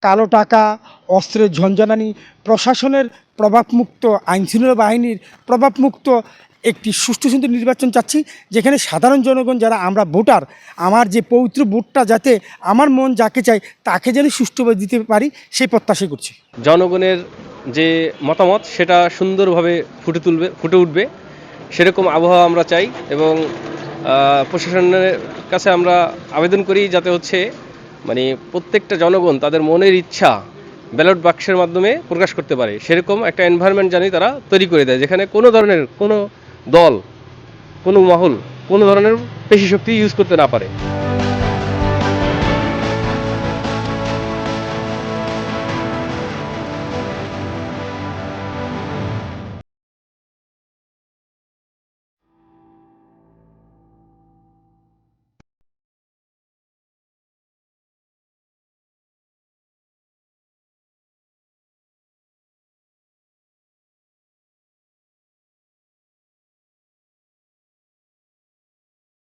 কালো টাকা, অস্ত্রের ঝনঝনানি, প্রশাসনের প্রভাবমুক্ত, আইনশৃঙ্খলা বাহিনীর প্রভাবমুক্ত একটি সুষ্ঠু সুন্দর নির্বাচন চাচ্ছি, যেখানে সাধারণ জনগণ যারা আমরা ভোটার, আমার যে পবিত্র ভোটটা যাতে আমার মন যাকে চাই তাকে যেন সুষ্ঠুভাবে দিতে পারি সেই প্রত্যাশা করছি। জনগণের যে মতামত সেটা সুন্দরভাবে ফুটে উঠবে সেরকম আবহাওয়া আমরা চাই এবং প্রশাসনের কাছে আমরা আবেদন করি যাতে হচ্ছে মানে প্রত্যেকটা জনগণ তাদের মনের ইচ্ছা ব্যালট বাক্সের মাধ্যমে প্রকাশ করতে পারে, সেরকম একটা এনভায়রনমেন্ট জানি তারা তৈরি করে দেয়, যেখানে কোনো ধরনের কোনো দল, কোনো মহল কোনো ধরনের পেশি শক্তি ইউজ করতে না পারে।